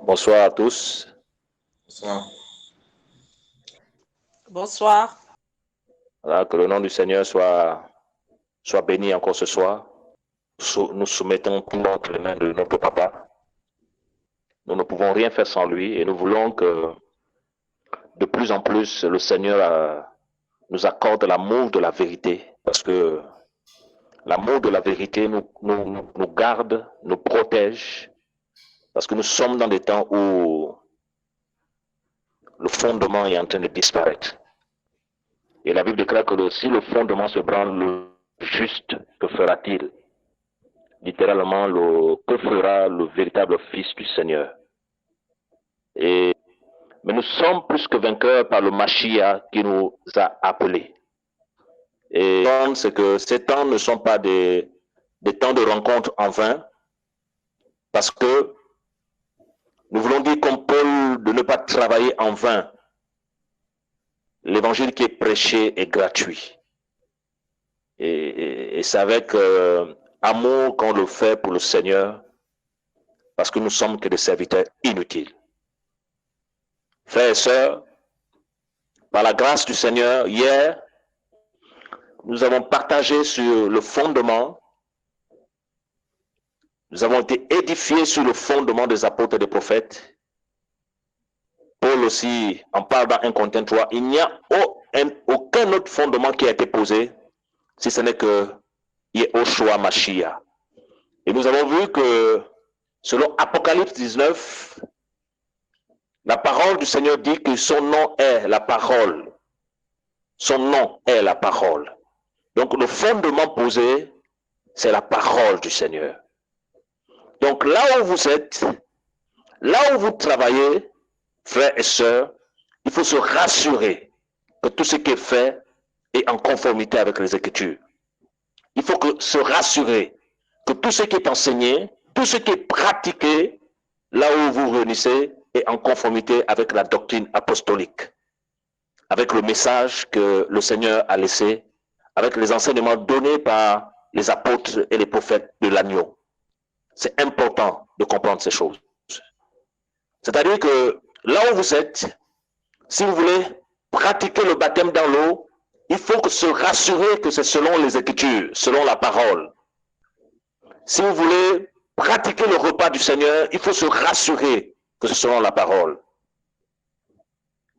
Bonsoir à tous. Bonsoir. Bonsoir. Voilà, que le nom du Seigneur soit béni encore ce soir. Nous soumettons tout entre les mains de notre Papa. Nous ne pouvons rien faire sans lui et nous voulons que de plus en plus le Seigneur nous accorde l'amour de la vérité, parce que l'amour de la vérité nous garde, nous protège, parce que nous sommes dans des temps où le fondement est en train de disparaître. Et la Bible déclare que si le fondement se branle, le juste, que fera-t-il? Littéralement, que fera le véritable Fils du Seigneur? Mais nous sommes plus que vainqueurs par le Mashiach qui nous a appelés. Et c'est que ces temps ne sont pas des temps de rencontre en vain, parce que nous voulons dire comme Paul de ne pas travailler en vain. L'évangile qui est prêché est gratuit. Et c'est avec amour qu'on le fait pour le Seigneur, parce que nous sommes que des serviteurs inutiles. Frères et sœurs, par la grâce du Seigneur, hier, nous avons partagé sur le fondement. Nous avons été édifiés sur le fondement des apôtres et des prophètes. Paul aussi en parle dans 1 Corinthiens 3. Il n'y a aucun autre fondement qui a été posé, si ce n'est que Yehoshua Mashiach. Et nous avons vu que, selon Apocalypse 19, la parole du Seigneur dit que son nom est la parole. Son nom est la parole. Donc le fondement posé, c'est la parole du Seigneur. Donc là où vous êtes, là où vous travaillez, frères et sœurs, il faut se rassurer que tout ce qui est fait est en conformité avec les Écritures. Il faut se rassurer que tout ce qui est enseigné, tout ce qui est pratiqué, là où vous réunissez, est en conformité avec la doctrine apostolique, avec le message que le Seigneur a laissé, avec les enseignements donnés par les apôtres et les prophètes de l'agneau. C'est important de comprendre ces choses. C'est-à-dire que là où vous êtes, si vous voulez pratiquer le baptême dans l'eau, il faut se rassurer que c'est selon les Écritures, selon la parole. Si vous voulez pratiquer le repas du Seigneur, il faut se rassurer que c'est selon la parole.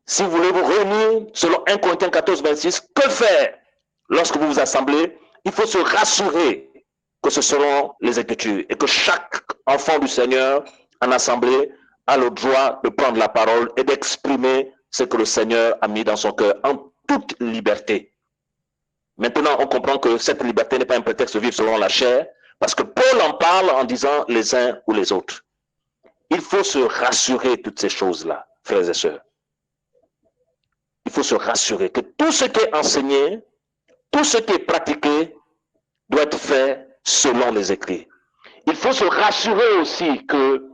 Si vous voulez vous réunir selon 1 Corinthiens 14, 26, que faire lorsque vous vous assemblez? Il faut se rassurer que c'est selon les Écritures et que chaque enfant du Seigneur en assemblée a le droit de prendre la parole et d'exprimer ce que le Seigneur a mis dans son cœur en toute liberté. Maintenant, on comprend que cette liberté n'est pas un prétexte de vivre selon la chair, parce que Paul en parle en disant les uns ou les autres. Il faut se rassurer toutes ces choses-là, frères et sœurs. Il faut se rassurer que tout ce qui est enseigné, tout ce qui est pratiqué doit être fait selon les écrits. Il faut se rassurer aussi que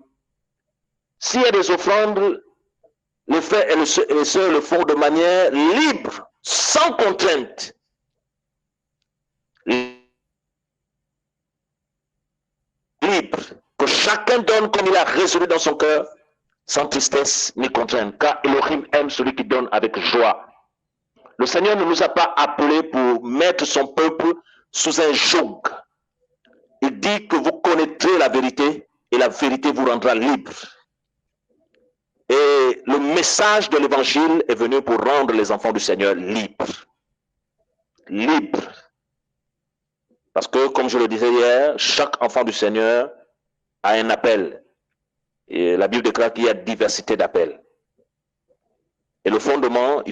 s'il y a des offrandes, les frères et les sœurs le font de manière libre, sans contrainte. Libre, que chacun donne comme il a résolu dans son cœur, sans tristesse ni contrainte, car Elohim aime celui qui donne avec joie. Le Seigneur ne nous a pas appelés pour mettre son peuple sous un joug. Il dit que vous connaîtrez la vérité et la vérité vous rendra libre. Et le message de l'évangile est venu pour rendre les enfants du Seigneur libres. Libres. Parce que, comme je le disais hier, chaque enfant du Seigneur a un appel. Et la Bible déclare qu'il y a diversité d'appels. Et le fondement,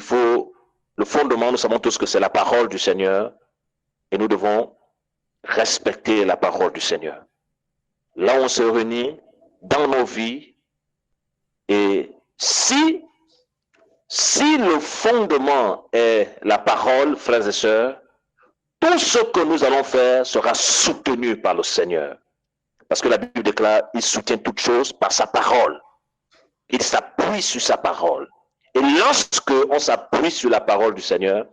nous savons tous que c'est la parole du Seigneur. Et nous devons respecter la parole du Seigneur. Là où on se réunit, dans nos vies, et si le fondement est la parole, frères et sœurs, tout ce que nous allons faire sera soutenu par le Seigneur. Parce que la Bible déclare, il soutient toutes choses par sa parole. Il s'appuie sur sa parole. Et lorsque on s'appuie sur la parole du Seigneur,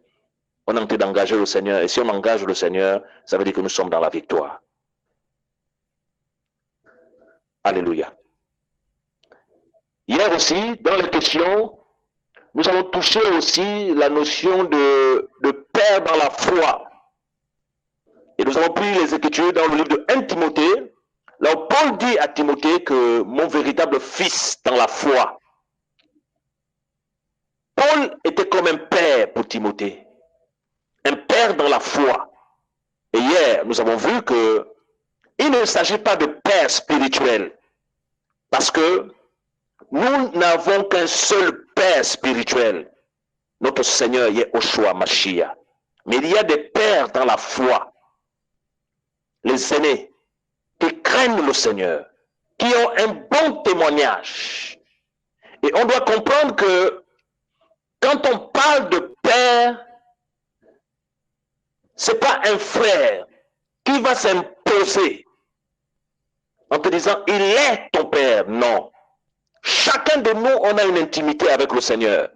on est en train d'engager le Seigneur. Et si on engage le Seigneur, ça veut dire que nous sommes dans la victoire. Alléluia. Hier aussi, dans les questions, nous avons touché aussi la notion de père dans la foi. Et nous avons pris les Écritures dans le livre de 1 Timothée, là où Paul dit à Timothée que mon véritable fils dans la foi. Paul était comme un père pour Timothée, un père dans la foi. Et hier, nous avons vu que il ne s'agit pas de père spirituel, parce que nous n'avons qu'un seul père spirituel, notre Seigneur Yahushua Mashiach. Mais il y a des pères dans la foi, les aînés, qui craignent le Seigneur, qui ont un bon témoignage. Et on doit comprendre que quand on parle de père, ce n'est pas un frère qui va s'imposer en te disant, il est ton père. Non. Chacun de nous, on a une intimité avec le Seigneur.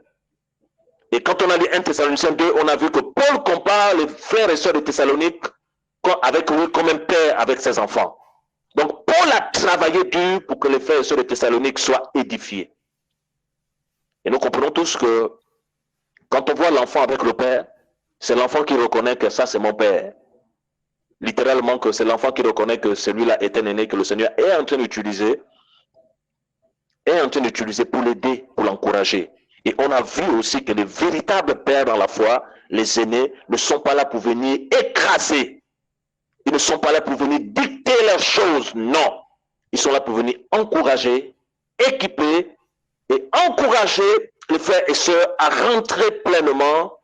Et quand on a lu 1 Thessaloniciens 2, on a vu que Paul compare les frères et sœurs de Thessalonique avec lui comme un père avec ses enfants. Donc Paul a travaillé dur pour que les frères et sœurs de Thessalonique soient édifiés. Et nous comprenons tous que quand on voit l'enfant avec le père, c'est l'enfant qui reconnaît que ça c'est mon père. Littéralement que c'est l'enfant qui reconnaît que celui-là est un aîné que le Seigneur est en train d'utiliser pour l'aider, pour l'encourager. Et on a vu aussi que les véritables pères dans la foi, les aînés, ne sont pas là pour venir écraser. Ils ne sont pas là pour venir dicter leurs choses. Non. Ils sont là pour venir encourager, équiper et encourager les frères et sœurs à rentrer pleinement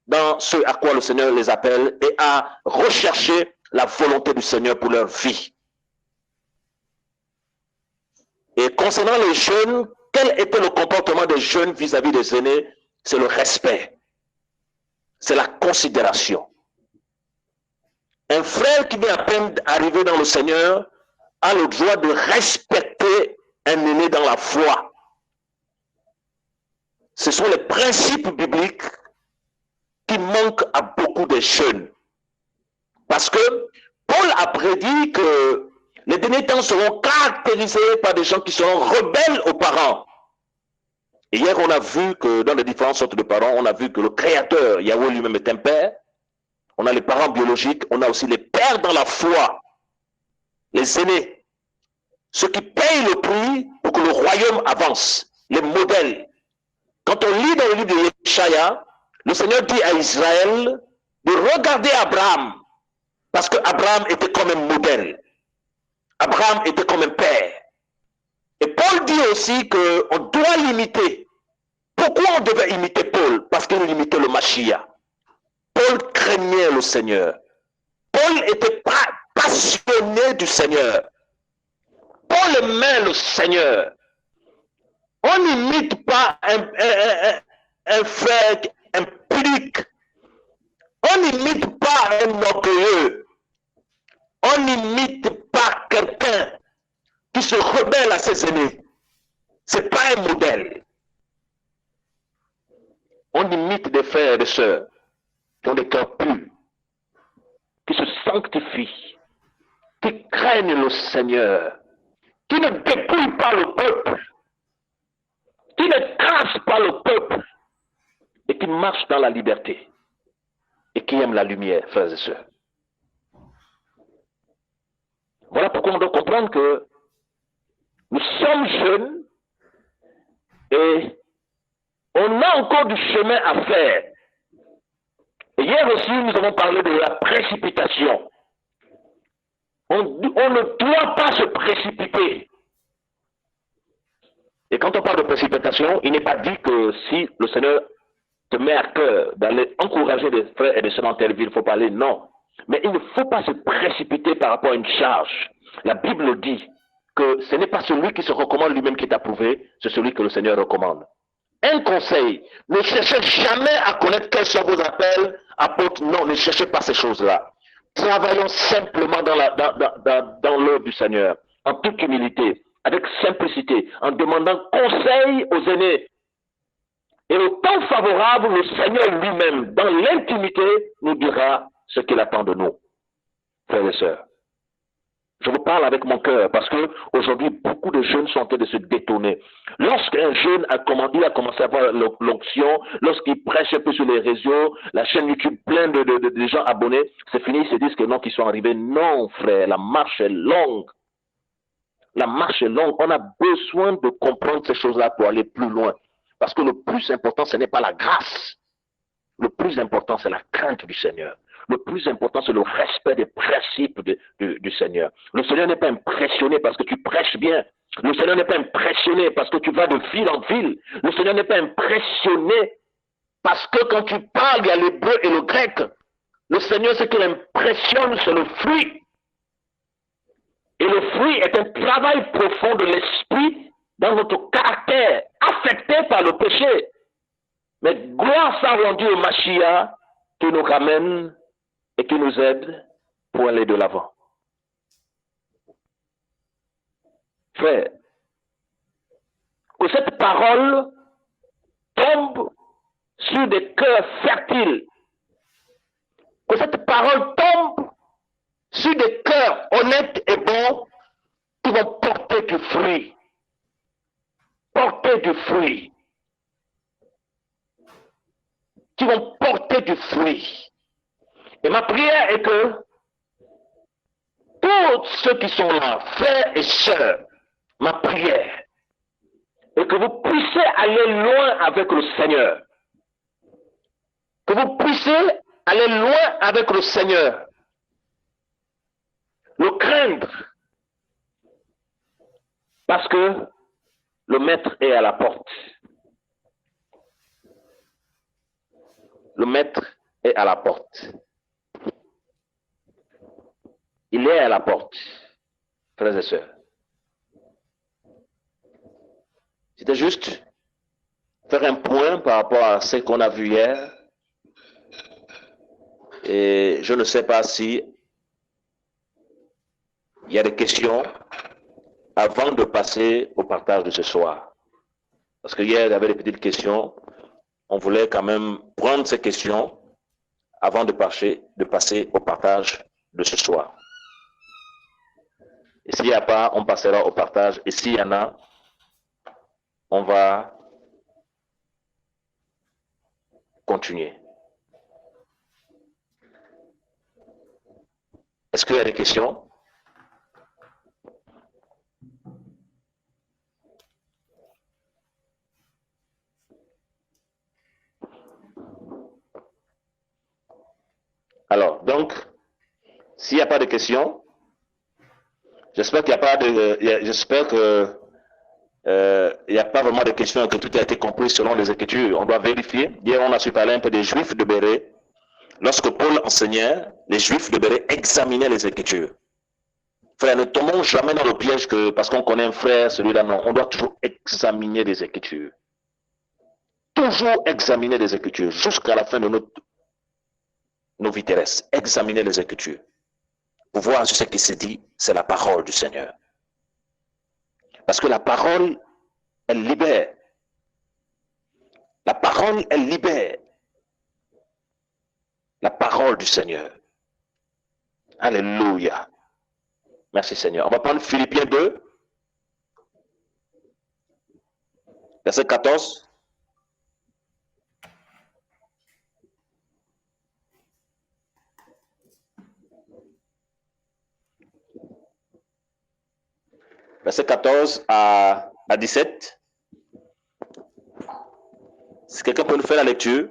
dans ce à quoi le Seigneur les appelle et à rechercher la volonté du Seigneur pour leur vie. Et concernant les jeunes, quel était le comportement des jeunes vis-à-vis des aînés? C'est le respect. C'est la considération. Un frère qui vient à peine d'arriver dans le Seigneur a le droit de respecter un aîné dans la foi. Ce sont les principes bibliques qui manquent à beaucoup de jeunes. Parce que Paul a prédit que les derniers temps seront caractérisés par des gens qui seront rebelles aux parents. Et hier, on a vu que dans les différentes sortes de parents, on a vu que le Créateur, Yahweh lui-même, est un père. On a les parents biologiques, on a aussi les pères dans la foi, les aînés, ceux qui payent le prix pour que le royaume avance, les modèles. Quand on lit dans le livre de Yeshaya, le Seigneur dit à Israël de regarder Abraham, parce qu'Abraham était comme un modèle. Abraham était comme un père. Et Paul dit aussi qu'on doit l'imiter. Pourquoi on devait imiter Paul? Parce qu'il imitait le Mashiach. Paul craignait le Seigneur. Paul était passionné du Seigneur. Paul aimait le Seigneur. On n'imite pas un frère impudique. On n'imite pas un orgueilleux. On n'imite pas quelqu'un qui se rebelle à ses aînés. Ce n'est pas un modèle. On imite des frères et des sœurs qui ont des cœurs purs, qui se sanctifient, qui craignent le Seigneur, qui ne dépouillent pas le peuple, qui ne cassent pas le peuple, et qui marchent dans la liberté, et qui aiment la lumière, frères et sœurs. Voilà pourquoi on doit comprendre que nous sommes jeunes et on a encore du chemin à faire. Et hier aussi, nous avons parlé de la précipitation. On ne doit pas se précipiter. Et quand on parle de précipitation, il n'est pas dit que si le Seigneur te met à cœur d'aller encourager des frères et des sœurs dans telle ville, il faut parler, non. Mais il ne faut pas se précipiter par rapport à une charge. La Bible dit que ce n'est pas celui qui se recommande lui-même qui est approuvé, c'est celui que le Seigneur recommande. Un conseil, ne cherchez jamais à connaître quels sont vos appels, apôtres, non, ne cherchez pas ces choses-là. Travaillons simplement dans l'œuvre du Seigneur, en toute humilité, avec simplicité, en demandant conseil aux aînés. Et au temps favorable, le Seigneur lui-même, dans l'intimité, nous dira ce qu'il attend de nous, frères et sœurs. Je vous parle avec mon cœur parce que aujourd'hui, beaucoup de jeunes sont en train de se détourner. Lorsqu'un jeune a commencé à avoir l'onction, lorsqu'il prêche un peu sur les réseaux, la chaîne YouTube pleine de gens abonnés, c'est fini, ils se disent que non, qu'ils sont arrivés. Non, frère, la marche est longue. La marche est longue. On a besoin de comprendre ces choses-là pour aller plus loin. Parce que le plus important, ce n'est pas la grâce. Le plus important, c'est la crainte du Seigneur. Le plus important, c'est le respect des principes du Seigneur. Le Seigneur n'est pas impressionné parce que tu prêches bien. Le Seigneur n'est pas impressionné parce que tu vas de ville en ville. Le Seigneur n'est pas impressionné parce que quand tu parles, il y a l'hébreu et le grec. Le Seigneur, ce qui l'impressionne, c'est le fruit. Et le fruit est un travail profond de l'esprit dans notre caractère, affecté par le péché. Mais gloire soit rendue au Mashiach qui nous ramène et qui nous aide pour aller de l'avant. Frère, que cette parole tombe sur des cœurs fertiles. Que cette parole tombe sur des cœurs honnêtes et bons qui vont porter du fruit. Porter du fruit. Qui vont porter du fruit. Et ma prière est que tous ceux qui sont là, frères et sœurs, ma prière est que vous puissiez aller loin avec le Seigneur. Que vous puissiez aller loin avec le Seigneur. Le craindre. Parce que le maître est à la porte. Le maître est à la porte. Il est à la porte, frères et sœurs. C'était juste faire un point par rapport à ce qu'on a vu hier. Et je ne sais pas si il y a des questions avant de passer au partage de ce soir. Parce que hier, il y avait des petites questions. On voulait quand même prendre ces questions avant de passer au partage de ce soir. Et s'il n'y a pas, on passera au partage. Et s'il y en a, on va continuer. Est-ce qu'il y a des questions? Alors, donc, s'il n'y a pas de questions, j'espère qu'il n'y a pas de... J'espère que il n'y a pas vraiment de questions, que tout a été compris selon les Écritures. On doit vérifier. Hier, on a su parler un peu des Juifs de Bérée. Lorsque Paul enseignait, les Juifs de Bérée examinaient les Écritures. Frère, ne tombons jamais dans le piège que parce qu'on connaît un frère, celui-là, non. On doit toujours examiner les Écritures. Toujours examiner les Écritures jusqu'à la fin de nos vies terrestres. Examiner les Écritures. Pour voir ce qui se dit, c'est la parole du Seigneur. Parce que la parole, elle libère. La parole, elle libère. La parole du Seigneur. Alléluia. Merci Seigneur. On va prendre Philippiens 2, verset 14. Verset 14 à 17. Si quelqu'un peut nous faire la lecture.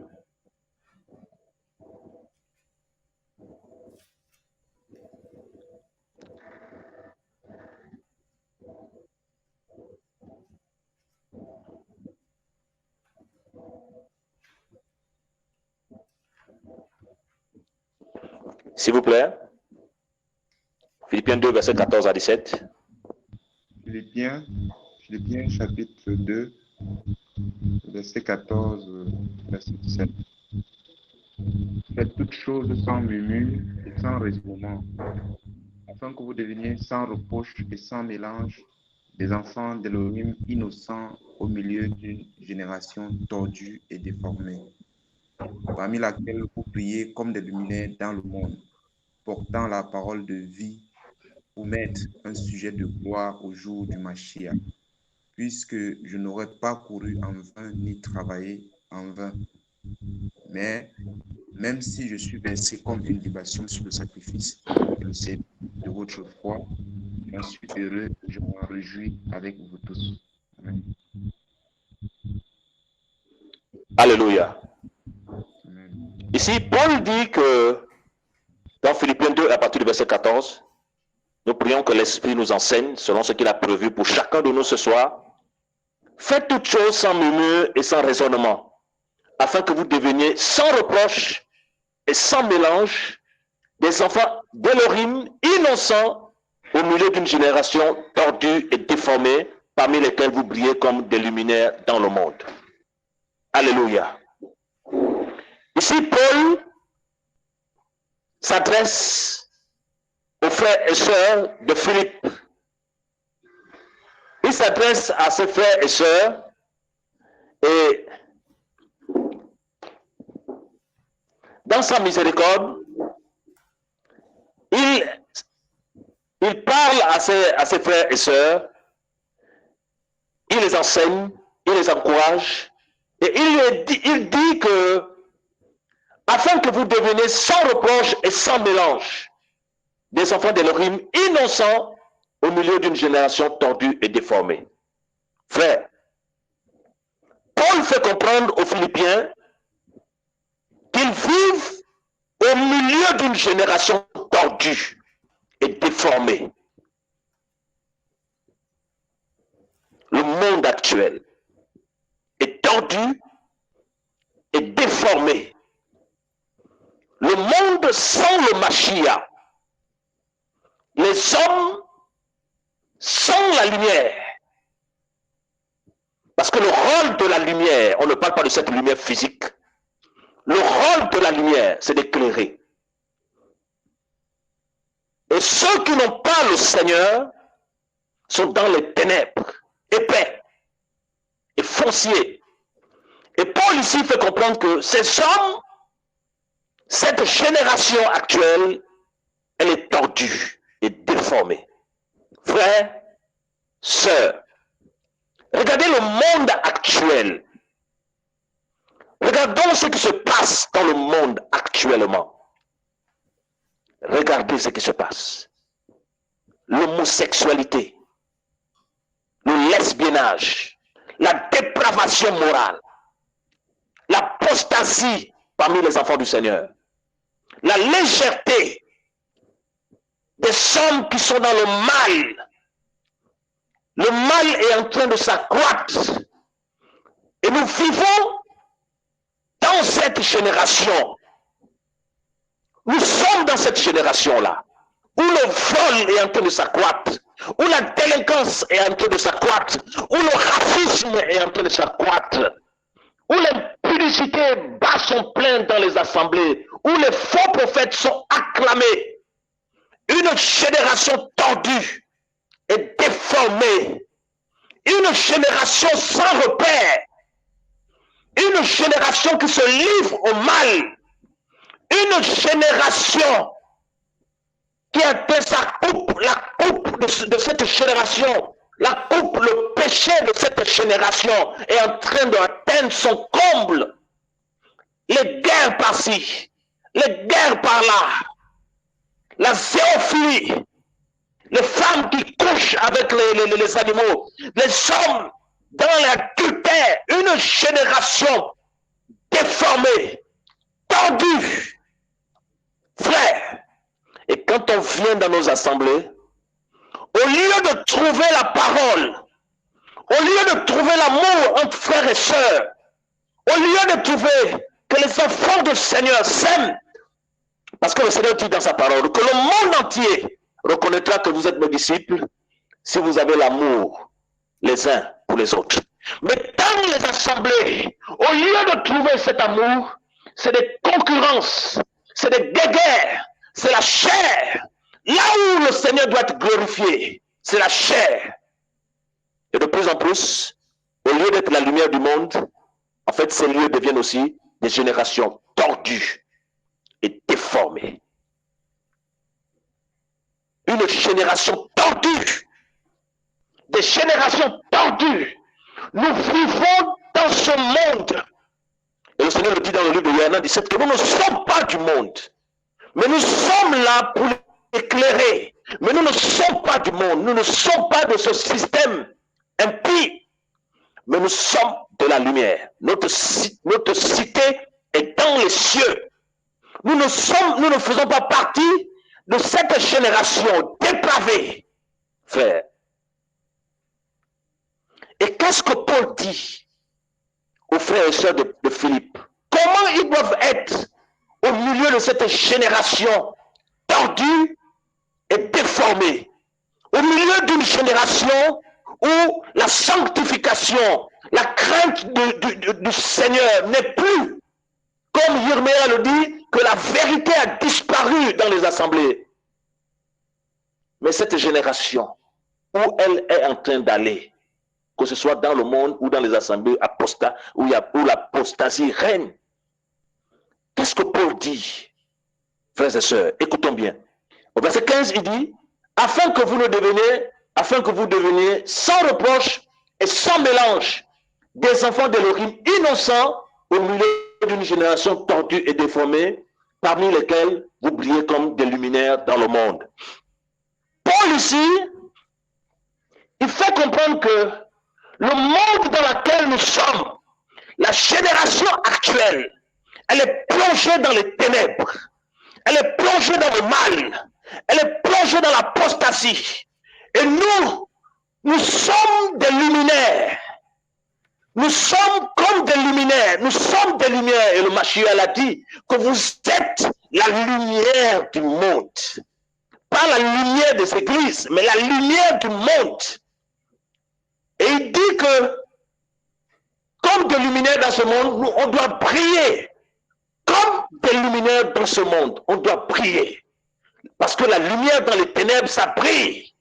S'il vous plaît. Philippiens 2, verset 14 à 17. Philippiens chapitre 2, verset 14, verset 17. Faites toutes choses sans murmure et sans raisonnement, afin que vous deveniez sans reproche et sans mélange des enfants d'Élohim innocents au milieu d'une génération tordue et déformée, parmi laquelle vous priez comme des luminaires dans le monde, portant la parole de vie pour m'être un sujet de gloire au jour du Mashiach, puisque je n'aurais pas couru en vain ni travaillé en vain. Mais même si je suis versé comme une libation sur le sacrifice et le service de votre foi, j'en suis heureux, je m'en réjouis avec vous tous. Amen. Alléluia. Amen. Ici, Paul dit que dans Philippiens 2, à partir du verset 14, nous prions que l'Esprit nous enseigne selon ce qu'il a prévu pour chacun de nous ce soir. Faites toutes choses sans murmure et sans raisonnement, afin que vous deveniez sans reproche et sans mélange des enfants d'Élohim innocents au milieu d'une génération tordue et déformée, parmi lesquels vous brillez comme des luminaires dans le monde. Alléluia. Ici, Paul s'adresse aux frères et sœurs de Philippe. Il s'adresse à ses frères et sœurs et dans sa miséricorde, il parle à ses frères et sœurs, il les enseigne, il les encourage et il dit que afin que vous deveniez sans reproche et sans mélange des enfants d'Élohim innocents au milieu d'une génération tordue et déformée. Frère, Paul fait comprendre aux Philippiens qu'ils vivent au milieu d'une génération tordue et déformée. Le monde actuel est tordu et déformé. Le monde sans le Mashiach. Les hommes sans la lumière. Parce que le rôle de la lumière, on ne parle pas de cette lumière physique. Le rôle de la lumière, c'est d'éclairer. Et ceux qui n'ont pas le Seigneur sont dans les ténèbres, épais et fonciers. Et Paul ici fait comprendre que ces hommes, cette génération actuelle, elle est tordue et déformée. Frères, sœurs, regardez le monde actuel. Regardons ce qui se passe dans le monde actuellement. Regardez ce qui se passe. L'homosexualité, le lesbiennage, la dépravation morale, l'apostasie parmi les enfants du Seigneur, la légèreté des hommes qui sont dans le mal. Le mal est en train de s'accroître. Et nous vivons dans cette génération. Nous sommes dans cette génération-là, où le vol est en train de s'accroître, où la délinquance est en train de s'accroître, où le racisme est en train de s'accroître, où l'impudicité bat son plein dans les assemblées, où les faux prophètes sont acclamés. Une génération tordue et déformée, une génération sans repère, une génération qui se livre au mal, une génération qui atteint sa coupe, la coupe de cette génération, la coupe, le péché de cette génération est en train d'atteindre son comble. Les guerres par-ci, les guerres par-là, la zéophilie, les femmes qui couchent avec les animaux, les hommes dans l'adultère, une génération déformée, tordue. Frère, et quand on vient dans nos assemblées, au lieu de trouver la parole, au lieu de trouver l'amour entre frères et sœurs, au lieu de trouver que les enfants du Seigneur s'aiment, parce que le Seigneur dit dans sa parole que le monde entier reconnaîtra que vous êtes mes disciples si vous avez l'amour les uns pour les autres. Mais dans les assemblées, au lieu de trouver cet amour, c'est des concurrences, c'est des guerres, c'est la chair. Là où le Seigneur doit être glorifié, c'est la chair. Et de plus en plus, au lieu d'être la lumière du monde, en fait, ces lieux deviennent aussi des générations tordues et déformées. une génération tordue. Des générations tordues. Nous vivons dans ce monde. Et le Seigneur le dit dans le livre de Yohanan 17 que nous ne sommes pas du monde. Mais nous sommes là pour l'éclairer. Mais nous ne sommes pas du monde. Nous ne sommes pas de ce système impie. Mais nous sommes de la lumière. Notre cité est dans les cieux. Nous ne faisons pas partie de cette génération dépravée, frère. Et qu'est-ce que Paul dit aux frères et sœurs de Philippe? Comment ils doivent être au milieu de cette génération tordue et déformée? Au milieu d'une génération où la sanctification, la crainte du Seigneur n'est plus, comme Yirméa le dit, que la vérité a disparu dans les assemblées. Mais cette génération, où elle est en train d'aller, que ce soit dans le monde ou dans les assemblées où l'apostasie règne. Qu'est-ce que Paul dit, frères et sœurs? Écoutons bien. Au verset 15, il dit, afin que vous deveniez sans reproche et sans mélange, des enfants d'Élohim innocents au milieu d'une génération tordue et déformée, parmi lesquels vous brillez comme des luminaires dans le monde. Paul ici, il fait comprendre que le monde dans lequel nous sommes, la génération actuelle, elle est plongée dans les ténèbres, elle est plongée dans le mal, elle est plongée dans l'apostasie. Et nous sommes des luminaires. Nous sommes comme des luminaires, nous sommes des lumières. Et le Mashiach l'a dit que vous êtes la lumière du monde. Pas la lumière des églises, mais la lumière du monde. Et il dit que, comme des luminaires dans ce monde, nous, on doit briller. Comme des luminaires dans ce monde, on doit briller. Parce que la lumière dans les ténèbres, ça brille.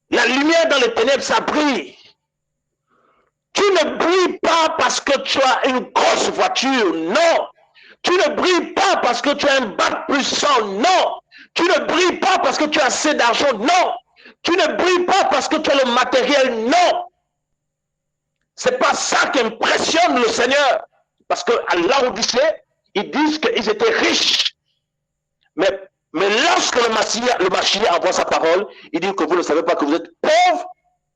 La lumière dans les ténèbres, ça brille. Tu ne brilles pas parce que tu as une grosse voiture, non. Tu ne brilles pas parce que tu as un bac plus 100, non. Tu ne brilles pas parce que tu as assez d'argent, non. Tu ne brilles pas parce que tu as le matériel, non. C'est pas ça qui impressionne le Seigneur. Parce qu'à Laodicée, ils disent qu'ils étaient riches. Mais lorsque le Mashiach envoie sa parole, il dit que vous ne savez pas que vous êtes pauvres,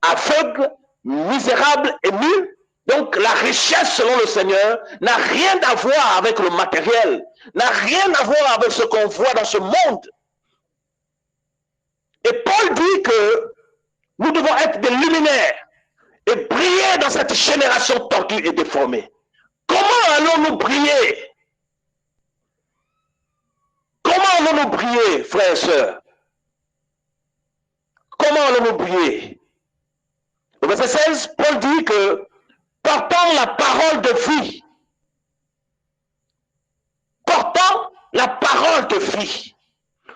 aveugles, misérables et nuls. Donc la richesse selon le Seigneur n'a rien à voir avec le matériel, n'a rien à voir avec ce qu'on voit dans ce monde. Et Paul dit que nous devons être des luminaires et briller dans cette génération tordue et déformée. Comment allons-nous briller? Comment allons-nous briller, frères et sœurs? Comment allons-nous briller? Au verset 16, Paul dit que portant la parole de vie, portant la parole de vie,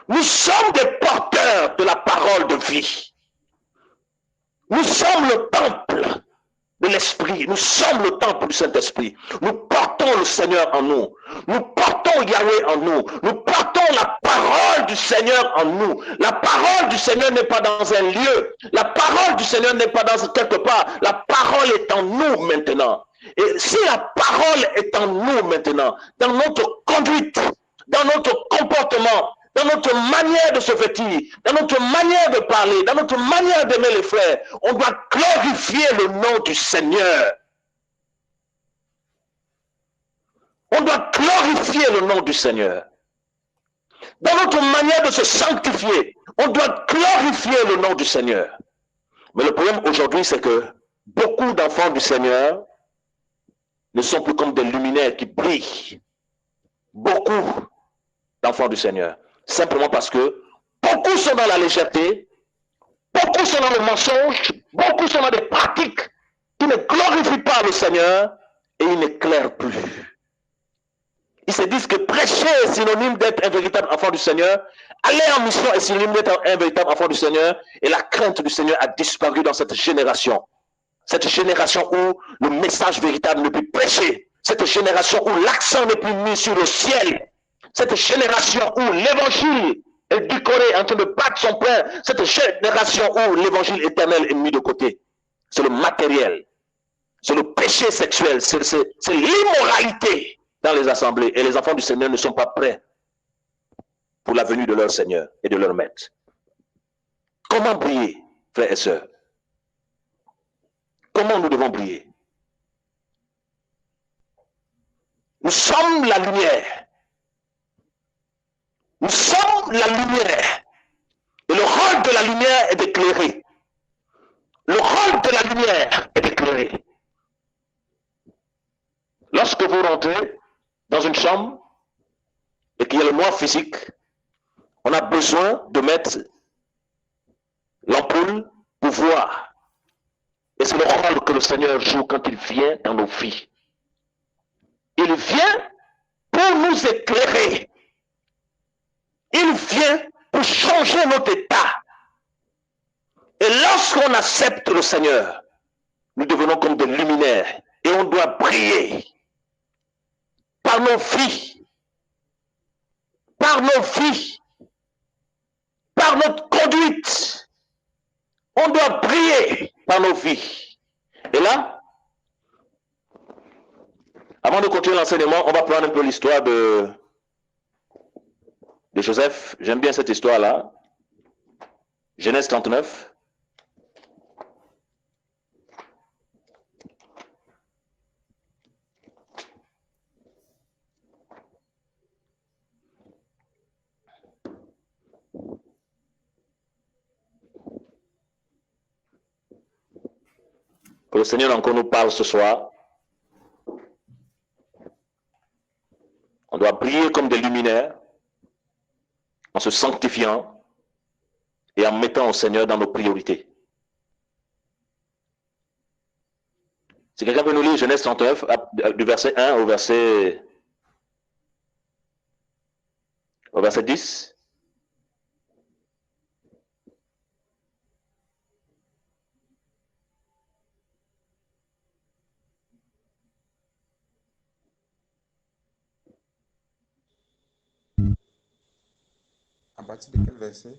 nous sommes des porteurs de la parole de vie. Nous sommes le temple de l'Esprit. Nous sommes le temple du Saint-Esprit. Nous portons le Seigneur en nous. Nous portons Yahweh en nous. Nous portons la parole du Seigneur en nous. La parole du Seigneur n'est pas dans un lieu. La parole du Seigneur n'est pas dans quelque part. La parole est en nous maintenant. Et si la parole est en nous maintenant, dans notre conduite, dans notre comportement, dans notre manière de se vêtir, dans notre manière de parler, dans notre manière d'aimer les frères, on doit glorifier le nom du Seigneur. On doit glorifier le nom du Seigneur. Dans notre manière de se sanctifier, on doit glorifier le nom du Seigneur. Mais le problème aujourd'hui, c'est que beaucoup d'enfants du Seigneur ne sont plus comme des luminaires qui brillent. Beaucoup d'enfants du Seigneur. Simplement parce que beaucoup sont dans la légèreté, beaucoup sont dans le mensonge, beaucoup sont dans des pratiques qui ne glorifient pas le Seigneur et ils n'éclairent plus. Ils se disent que prêcher est synonyme d'être un véritable enfant du Seigneur, aller en mission est synonyme d'être un véritable enfant du Seigneur, et la crainte du Seigneur a disparu dans cette génération. Cette génération où le message véritable n'est plus prêché, cette génération où l'accent n'est plus mis sur le ciel, cette génération où l'évangile édulcoré, en train de battre son plein, cette génération où l'évangile éternel est mis de côté. C'est le matériel, c'est le péché sexuel, c'est l'immoralité dans les assemblées. Et les enfants du Seigneur ne sont pas prêts pour la venue de leur Seigneur et de leur Maître. Comment briller, frères et sœurs? Comment nous devons briller? Nous sommes la lumière. Nous sommes la lumière. Et le rôle de la lumière est d'éclairer. Le rôle de la lumière est d'éclairer. Lorsque vous rentrez dans une chambre et qu'il y a le noir physique, on a besoin de mettre l'ampoule pour voir. Et c'est le rôle que le Seigneur joue quand il vient dans nos vies. Il vient pour nous éclairer. Il vient pour changer notre état. Et lorsqu'on accepte le Seigneur, nous devenons comme des luminaires et on doit briller par nos vies, par nos vies, par notre conduite. On doit briller par nos vies. Et là, avant de continuer l'enseignement, on va prendre un peu l'histoire de Joseph. J'aime bien cette histoire-là. Genèse 39. Que le Seigneur encore nous parle ce soir. On doit briller comme des luminaires en se sanctifiant et en mettant au Seigneur dans nos priorités. Si quelqu'un peut nous lire Genèse 39, du verset 1 au verset 10. À partir de quel verset?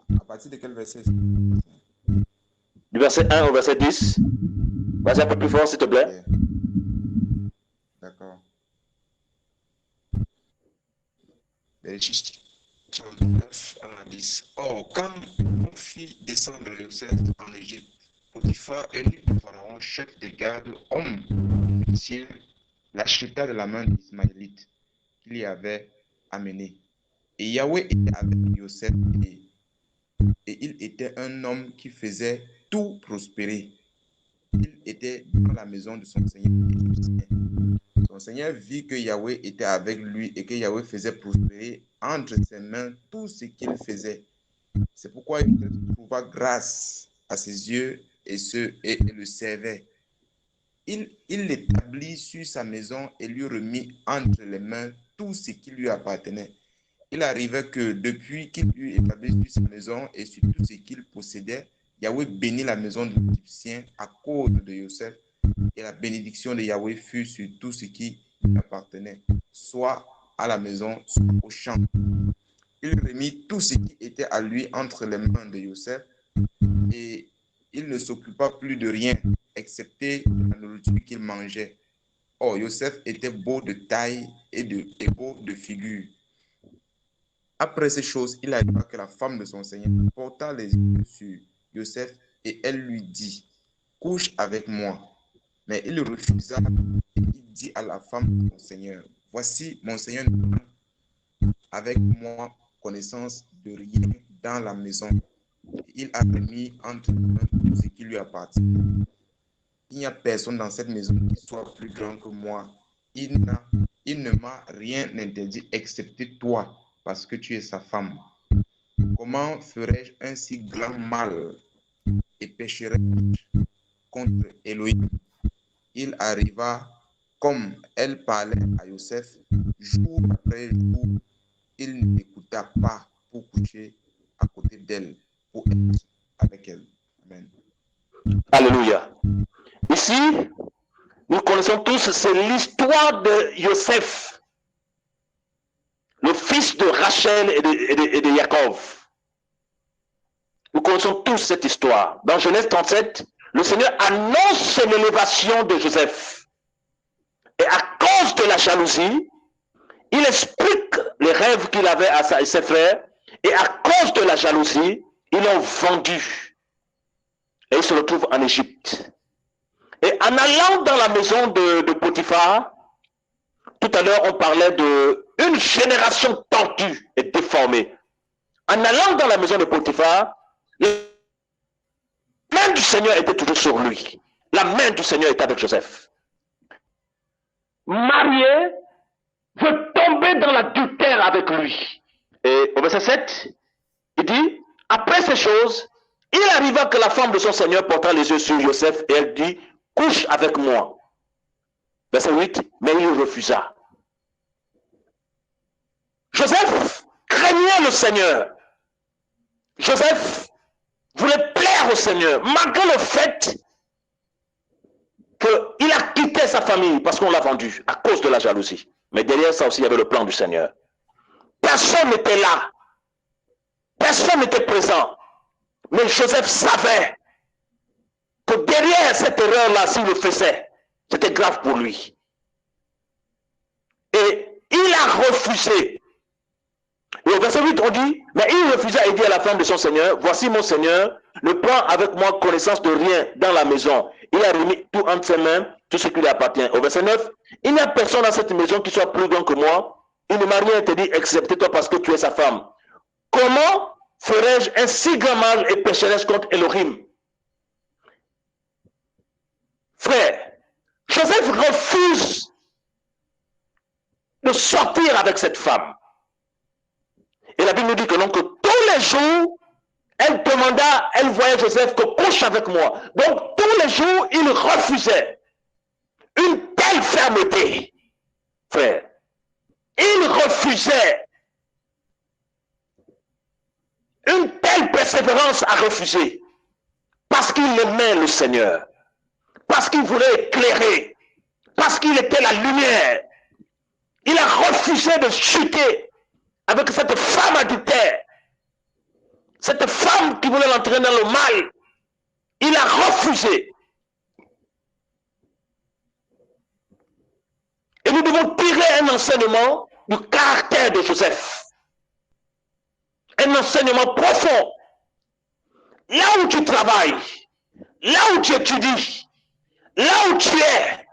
À partir de quel verset? Du verset 1 au verset 10. Vas-y un peu plus fort, s'il te plaît. Okay. D'accord. Verset 9 à 10. Or, quand on fit descendre Joseph en Égypte, Potiphar, eunuque de Pharaon, chef des gardes, homme officiel, l'acheta de la main d'Ismaélite qu'il y avait amené. Et Yahweh était avec Joseph et il était un homme qui faisait tout prospérer. Il était dans la maison de son Seigneur égyptien. Son Seigneur vit que Yahweh était avec lui et que Yahweh faisait prospérer entre ses mains tout ce qu'il faisait. C'est pourquoi il trouva grâce à ses yeux et le servait. Il l'établit sur sa maison et lui remit entre les mains tout ce qui lui appartenait. Il arrivait que depuis qu'il eut établi sur sa maison et sur tout ce qu'il possédait, Yahweh bénit la maison de l'Égyptien à cause de Joseph, et la bénédiction de Yahweh fut sur tout ce qui lui appartenait, soit à la maison, soit au champ. Il remit tout ce qui était à lui entre les mains de Joseph, et il ne s'occupa plus de rien, excepté de la nourriture qu'il mangeait. Or, Joseph était beau de taille et beau de figure. Après ces choses, il arriva que la femme de son Seigneur porta les yeux sur Joseph et elle lui dit, « Couche avec moi. » Mais il refusa et il dit à la femme de son Seigneur, « Voici, mon Seigneur ne prend avec moi connaissance de rien dans la maison. » Il a remis entre les mains tout ce qui lui appartient. Il n'y a personne dans cette maison qui soit plus grand que moi. Il ne m'a rien interdit excepté toi, parce que tu es sa femme. Comment ferais-je un si grand mal et pécherais-je contre Elohim? Il arriva, comme elle parlait à Joseph, jour après jour, il ne l'écouta pas pour coucher à côté d'elle, pour être avec elle. Amen. Alléluia. Ici, nous connaissons tous, c'est l'histoire de Joseph, le fils de Rachel et de Jacob. Nous connaissons tous cette histoire. Dans Genèse 37, le Seigneur annonce l'élévation de Joseph. Et à cause de la jalousie, il explique les rêves qu'il avait à ses frères. Et à cause de la jalousie, ils l'ont vendu. Et il se retrouve en Égypte. Et en allant dans la maison de Potiphar, tout à l'heure on parlait d'une génération tordue et déformée. En allant dans la maison de Potiphar, la main du Seigneur était toujours sur lui. La main du Seigneur était avec Joseph. Marié, veut tomber dans l'adultère avec lui. Et au verset 7, il dit, après ces choses, il arriva que la femme de son Seigneur porta les yeux sur Joseph et elle dit, couche avec moi. Verset 8, mais il refusa. Joseph craignait le Seigneur. Joseph voulait plaire au Seigneur, malgré le fait qu'il a quitté sa famille parce qu'on l'a vendu à cause de la jalousie. Mais derrière ça aussi, il y avait le plan du Seigneur. Personne n'était là. Personne n'était présent. Mais Joseph savait que derrière cette erreur-là, s'il le faisait, c'était grave pour lui. Et il a refusé. Et au verset 8, on dit, mais il refusa et dit à la femme de son Seigneur, voici mon Seigneur, ne prend avec moi connaissance de rien dans la maison. Il a remis tout entre ses mains, tout ce qui lui appartient. Au verset 9, il n'y a personne dans cette maison qui soit plus grand que moi. Il ne m'a rien interdit, excepté toi parce que tu es sa femme. Comment ferais-je un si grand mal et pécherais-je contre Elohim? Frère, Joseph refuse de sortir avec cette femme. Et la Bible nous dit que donc tous les jours, elle voyait Joseph que couche avec moi. Donc tous les jours, il refusait. Une telle fermeté, frère. Il refusait. Une telle persévérance à refuser. Parce qu'il aimait le Seigneur. Parce qu'il voulait éclairer. Parce qu'il était la lumière. Il a refusé de chuter avec cette femme adultère. Cette femme qui voulait l'entraîner dans le mal. Il a refusé. Et nous devons tirer un enseignement du caractère de Joseph. Un enseignement profond. Là où tu travailles, là où tu étudies, là où tu es,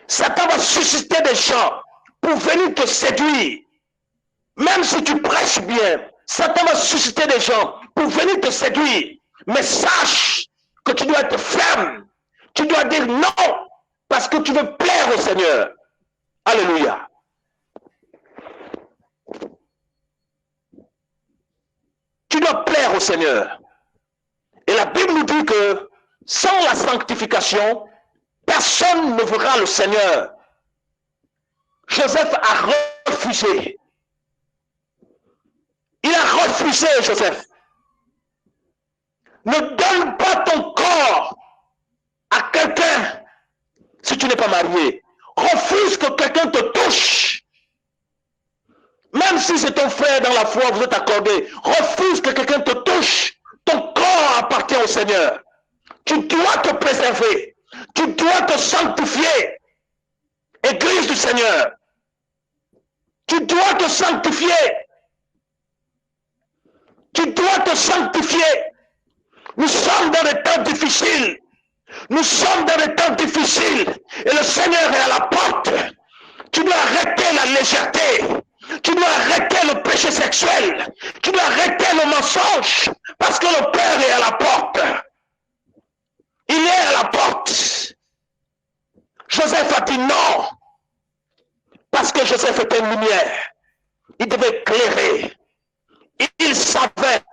Satan va susciter des gens pour venir te séduire. Même si tu prêches bien, Satan va susciter des gens pour venir te séduire. Mais sache que tu dois être ferme. Tu dois dire non parce que tu veux plaire au Seigneur. Alléluia. Tu dois plaire au Seigneur. Et la Bible nous dit que sans la sanctification, personne ne verra le Seigneur. Joseph a refusé. Il a refusé, Joseph. Ne donne pas ton corps à quelqu'un si tu n'es pas marié. Refuse que quelqu'un te touche. Même si c'est ton frère dans la foi, vous êtes accordé. Refuse que quelqu'un te touche. Ton corps appartient au Seigneur. Tu dois te préserver. Tu dois te sanctifier. Église du Seigneur. Tu dois te sanctifier. Tu dois te sanctifier. Nous sommes dans des temps difficiles. Nous sommes dans des temps difficiles. Et le Seigneur est à la porte. Tu dois arrêter la légèreté. Tu dois arrêter le péché sexuel. Tu dois arrêter le mensonge. Parce que le Père est à la porte. Il est à la porte. Joseph a dit non. Parce que Joseph était une lumière. Il devait éclairer. Il savait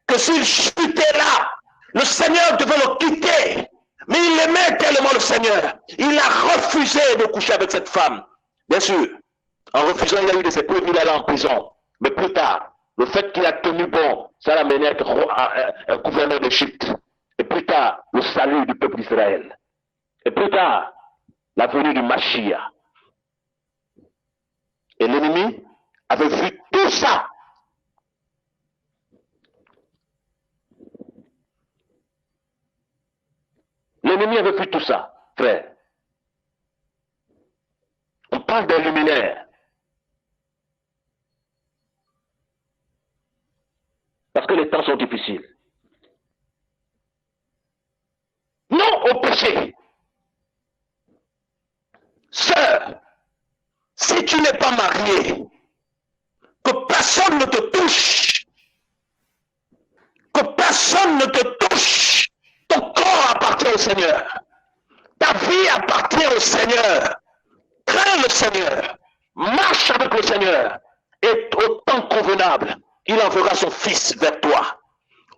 que s'il chutait là, le Seigneur devait le quitter. Mais il aimait tellement le Seigneur. Il a refusé de coucher avec cette femme. Bien sûr, en refusant, il a eu des épreuves, il allait en prison. Mais plus tard, le fait qu'il a tenu bon, ça l'a mené à être gouverneur d'Égypte. Et plus tard, le salut du peuple d'Israël. Et plus tard, la venue du Mashiach. Et l'ennemi avait vu tout ça. L'ennemi avait vu tout ça, frère. On parle des luminaires. Parce que les temps sont difficiles. Non au péché. Sœur, si tu n'es pas marié, que personne ne te touche. Que personne ne te touche. Ton corps appartient au Seigneur. Ta vie appartient au Seigneur. Crains le Seigneur. Marche avec le Seigneur. Et au temps convenable, il enverra son fils vers toi.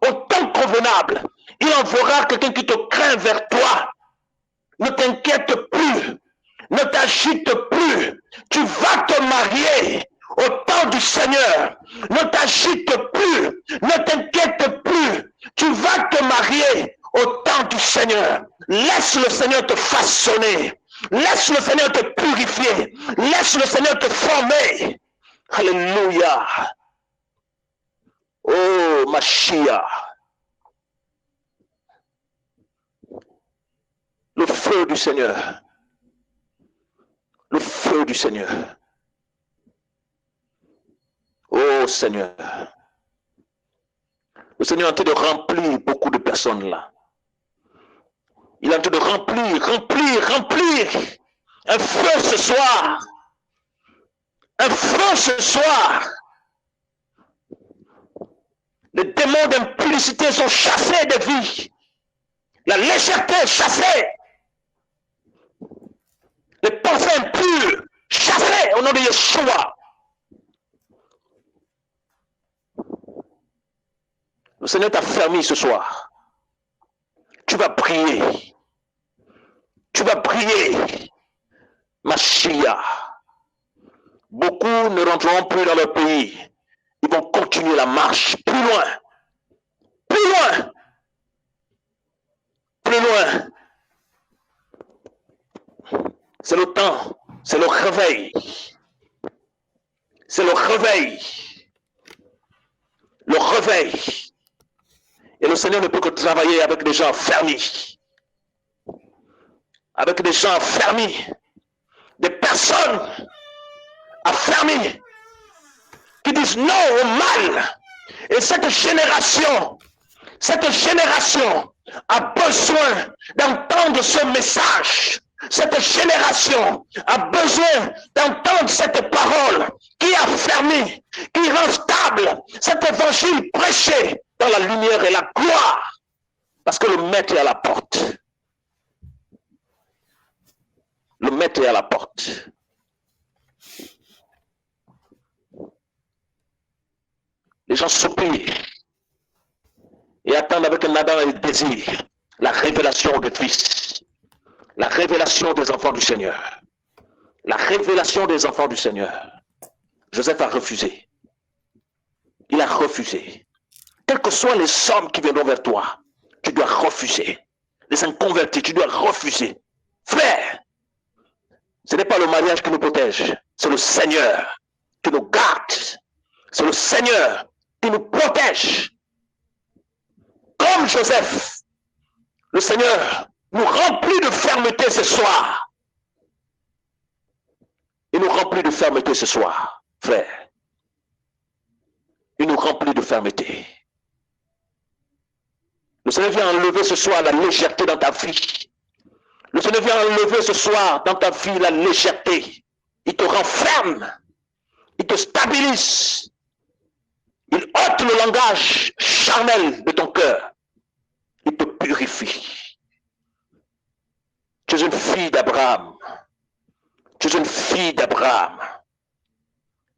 Au temps convenable, il enverra quelqu'un qui te craint vers toi. Ne t'inquiète plus. Ne t'agite plus. Tu vas te marier au temps du Seigneur. Ne t'agite plus. Ne t'inquiète plus. Tu vas te marier au temps du Seigneur. Laisse le Seigneur te façonner. Laisse le Seigneur te purifier. Laisse le Seigneur te former. Alléluia. Oh, Mashiach. Le feu du Seigneur. Le feu du Seigneur. Oh Seigneur. Le Seigneur est en train de remplir beaucoup de personnes là. Il est en train de remplir. Un feu ce soir. Un feu ce soir. Les démons d'impudicité sont chassés de vie. La légèreté est chassée. Les pensées impures chassées au nom de Yeshua. Le Seigneur t'a fermé ce soir. Tu vas prier. Tu vas prier. Mashiach. Beaucoup ne rentreront plus dans leur pays. Ils vont continuer la marche plus loin. Plus loin. Plus loin. C'est le temps. C'est le réveil. C'est le réveil. Le réveil. Et le Seigneur ne peut que travailler avec des gens fermés. Avec des gens fermés. Des personnes affermies. Qui disent non au mal. Et cette génération a besoin d'entendre ce message. Cette génération a besoin d'entendre cette parole qui affermit, qui rend stable cet évangile prêché dans la lumière et la gloire. Parce que le maître est à la porte. Le maître est à la porte. Les gens soupirent et attendent avec un ardent et désir la révélation du Fils, la révélation des enfants du Seigneur, la révélation des enfants du Seigneur. Joseph a refusé. Il a refusé. Quels que soient les hommes qui viendront vers toi, tu dois refuser. Les inconvertis, tu dois refuser. Frère, ce n'est pas le mariage qui nous protège, c'est le Seigneur qui nous garde. C'est le Seigneur qui nous protège. Comme Joseph, le Seigneur nous remplit de fermeté ce soir. Il nous remplit de fermeté ce soir, frère. Il nous remplit de fermeté. Le Seigneur vient enlever ce soir la légèreté dans ta vie. Le Seigneur vient enlever ce soir dans ta vie la légèreté. Il te renferme. Il te stabilise. Il ôte le langage charnel de ton cœur. Il te purifie. Tu es une fille d'Abraham. Tu es une fille d'Abraham.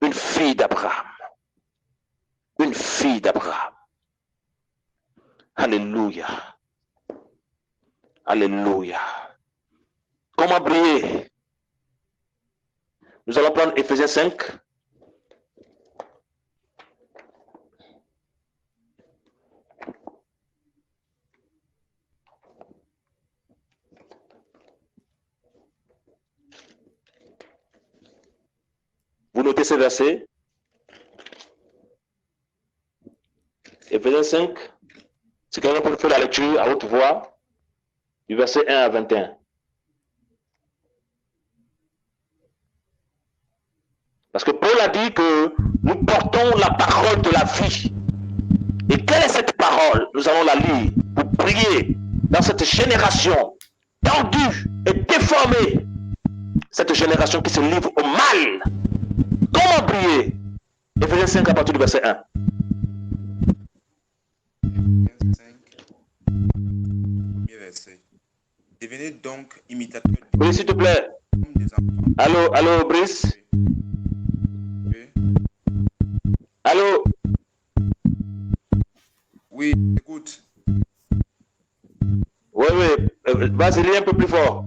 Une fille d'Abraham. Une fille d'Abraham. Alléluia. Alléluia. Comment briller? Nous allons prendre Éphésiens 5. Vous notez ce verset. Éphésiens 5. Si quelqu'un peut faire la lecture à haute voix, du verset 1 à 21. Parce que Paul a dit que nous portons la parole de la vie. Et quelle est cette parole? Nous allons la lire pour prier dans cette génération tendue et déformée. Cette génération qui se livre au mal. Comment prier? Éphésiens 5 à partir du verset 1. Éphésiens 5, premier verset. Devenez donc imitateurs Oui, s'il te plaît. comme des enfants. Allô, Brice? Oui. Allô? Oui, écoute. Oui. Vas-y, lis un peu plus fort.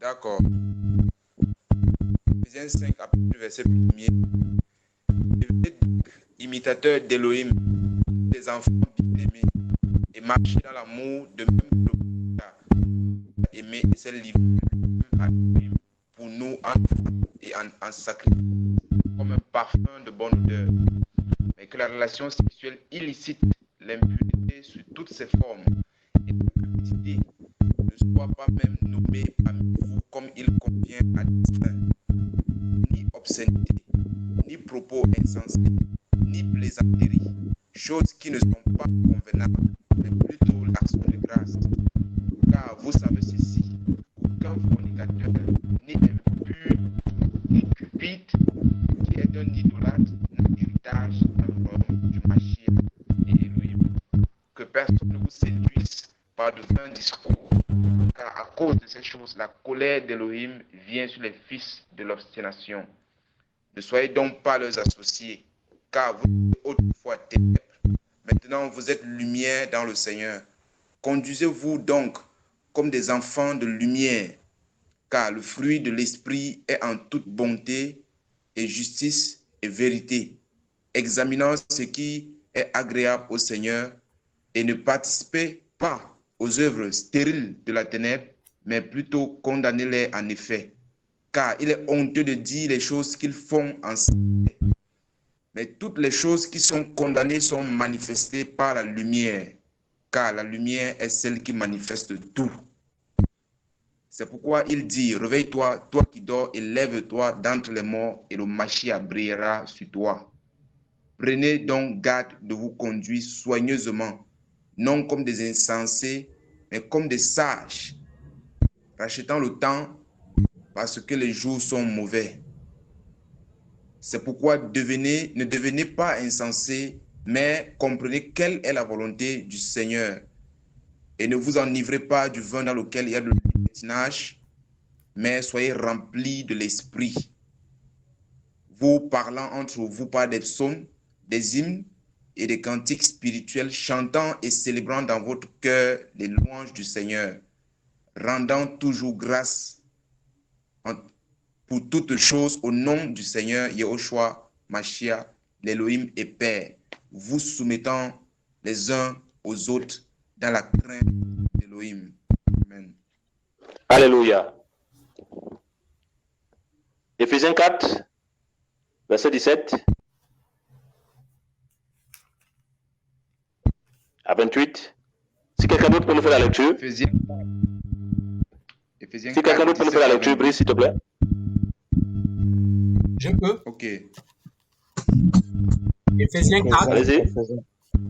D'accord. Éphésiens 5, à partir du verset 1er. Devenez donc imitateurs d'Élohim, des enfants bien-aimés, et marchez dans l'amour de même que le Père a aimé et s'est livré à lui pour nous en offrande et en sacrifice, comme un parfum de bonne odeur. Mais que la relation sexuelle illicite, l'impureté sous toutes ses formes et la cupidité ne soit pas même nommée parmi vous comme il convient à dessein, ni obscénité, ni propos insensés, ni plaisanterie, choses qui ne sont pas convenables, mais plutôt l'action de grâce. Car vous savez ceci, qu'aucun fornicateur, ni impur, ni cupide, qui est un idolâtre, n'a d'héritage dans le royaume du Mashiach et Elohim. Que personne ne vous séduise par de vains discours, car à cause de ces choses, la colère d'Elohim vient sur les fils de l'obstination. Ne soyez donc pas leurs associés, car vous étiez autrefois ténèbres. Maintenant, vous êtes lumière dans le Seigneur. Conduisez-vous donc comme des enfants de lumière, car le fruit de l'esprit est en toute bonté et justice et vérité, examinant ce qui est agréable au Seigneur, et ne participez pas aux œuvres stériles de la ténèbre, mais plutôt condamnez-les en effet. Car il est honteux de dire les choses qu'ils font en secret. Mais toutes les choses qui sont condamnées sont manifestées par la lumière, car la lumière est celle qui manifeste tout. C'est pourquoi il dit, réveille-toi, toi qui dors, et lève-toi d'entre les morts, et le Mashiach brillera sur toi. Prenez donc garde de vous conduire soigneusement, non comme des insensés, mais comme des sages, rachetant le temps parce que les jours sont mauvais. C'est pourquoi ne devenez pas insensés, mais comprenez quelle est la volonté du Seigneur. Et ne vous enivrez pas du vin dans lequel il y a de libertinage, mais soyez remplis de l'esprit, vous parlant entre vous par des psaumes, des hymnes et des cantiques spirituels, chantant et célébrant dans votre cœur les louanges du Seigneur, rendant toujours grâce pour toutes choses au nom du Seigneur Yehoshua, Mashiach, l'Élohim et Père, vous soumettant les uns aux autres dans la crainte d'Élohim. Amen. Alléluia. Éphésiens 4, verset 17 à 28. Si quelqu'un d'autre peut nous faire la lecture. Éphésiens Si quelqu'un d'autre peut nous faire la lecture, Brice, s'il te plaît. Je peux. Ok. Éphésiens 4, Allez-y.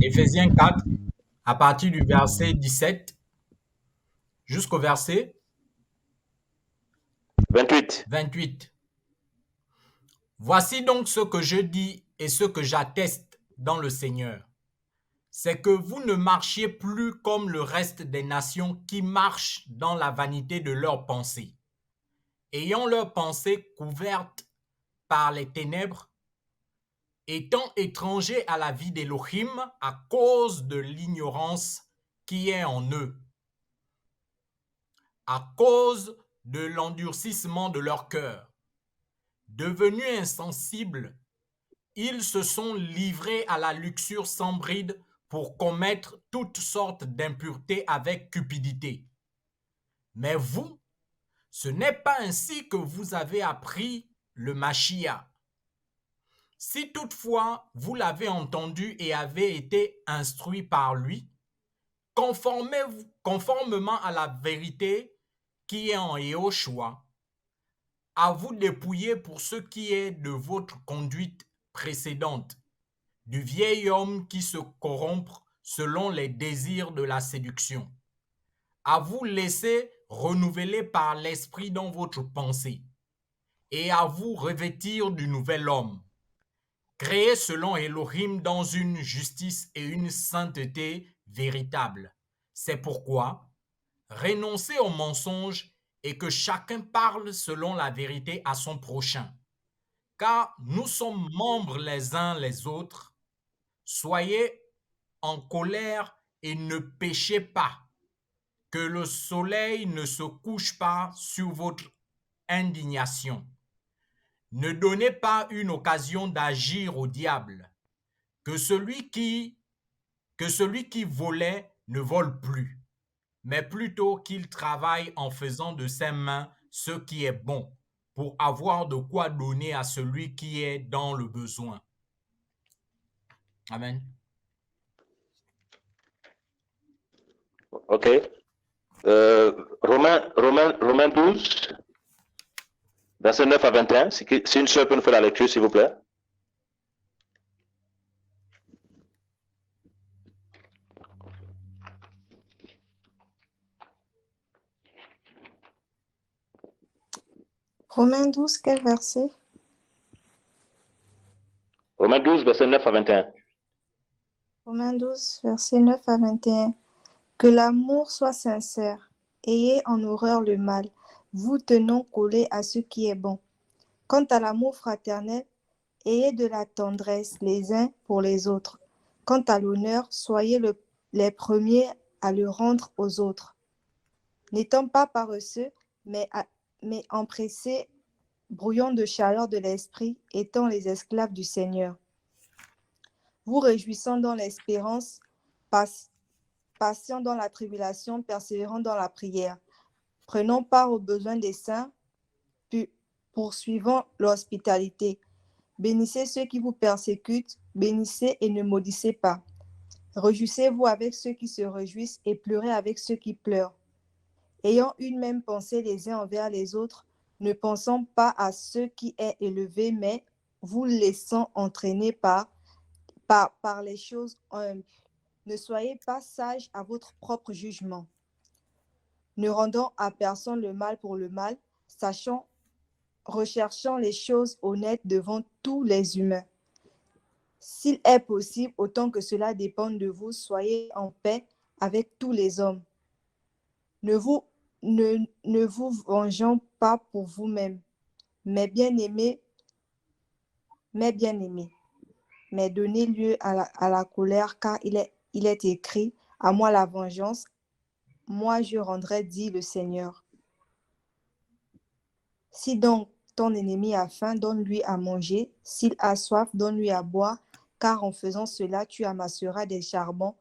Éphésiens 4, à partir du verset 17 jusqu'au verset 28. 28. Voici donc ce que je dis et ce que j'atteste dans le Seigneur. C'est que vous ne marchiez plus comme le reste des nations qui marchent dans la vanité de leurs pensées, ayant leurs pensées couvertes par les ténèbres, étant étrangers à la vie d'Élohim à cause de l'ignorance qui est en eux, à cause de l'endurcissement de leur cœur. Devenus insensibles, ils se sont livrés à la luxure sans bride pour commettre toutes sortes d'impuretés avec cupidité. Mais vous, ce n'est pas ainsi que vous avez appris le Mashiach. Si toutefois vous l'avez entendu et avez été instruit par lui, conformément à la vérité qui est en Yehoshua, à vous dépouiller pour ce qui est de votre conduite précédente, du vieil homme qui se corrompt selon les désirs de la séduction, à vous laisser renouveler par l'esprit dans votre pensée, et à vous revêtir du nouvel homme, créé selon Elohim dans une justice et une sainteté véritables. C'est pourquoi, renoncez au mensonge et que chacun parle selon la vérité à son prochain. Car nous sommes membres les uns les autres. Soyez en colère et ne péchez pas. Que le soleil ne se couche pas sur votre indignation. Ne donnez pas une occasion d'agir au diable. Que celui qui volait ne vole plus, mais plutôt qu'il travaille en faisant de ses mains ce qui est bon, pour avoir de quoi donner à celui qui est dans le besoin. Amen. Ok. Romains 12, verset 9 à 21. Si une sœur peut nous faire la lecture, s'il vous plaît. Romains 12, quel verset? Romains 12, verset 9 à 21. Romains 12, verset 9 à 21. Que l'amour soit sincère. Ayez en horreur le mal. Vous tenons collés à ce qui est bon. Quant à l'amour fraternel, ayez de la tendresse les uns pour les autres. Quant à l'honneur, soyez les premiers à le rendre aux autres. N'étant pas paresseux, mais empressés, brouillons de chaleur de l'esprit, étant les esclaves du Seigneur. Vous réjouissant dans l'espérance, patient dans la tribulation, persévérant dans la prière. Prenons part aux besoins des saints, puis poursuivant l'hospitalité. Bénissez ceux qui vous persécutent, bénissez et ne maudissez pas. Réjouissez-vous avec ceux qui se réjouissent et pleurez avec ceux qui pleurent. Ayant une même pensée les uns envers les autres, ne pensant pas à ce qui est élevé, mais vous laissant entraîner par les choses humbles. Ne soyez pas sages à votre propre jugement, ne rendant à personne le mal pour le mal, recherchant les choses honnêtes devant tous les humains. S'il est possible, autant que cela dépende de vous, soyez en paix avec tous les hommes. Ne vous vengeant pas pour vous-même, mais bien-aimés, mais donnez lieu à la colère, car il est écrit, à moi la vengeance, moi je rendrai, dit le Seigneur. Si donc ton ennemi a faim, donne-lui à manger, s'il a soif, donne-lui à boire, car en faisant cela, tu amasseras des charbons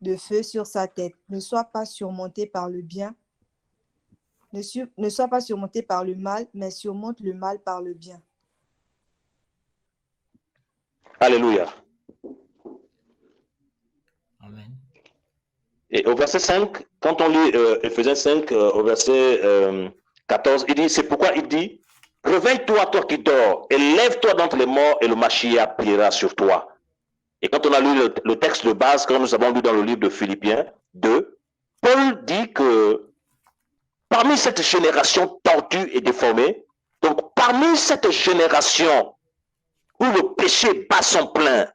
de feu sur sa tête. Ne sois pas surmonté par le bien, ne sois pas surmonté par le mal, mais surmonte le mal par le bien. Alléluia. Amen. Et au verset 5, quand on lit Éphésiens 5, au verset 14, il dit, c'est pourquoi il dit, réveille-toi, toi qui dors, et lève-toi d'entre les morts, et le Mashiach priera sur toi. Et quand on a lu le texte de base, quand nous avons lu dans le livre de Philippiens 2, Paul dit que parmi cette génération tordue et déformée, donc parmi cette génération où le péché bat son plein,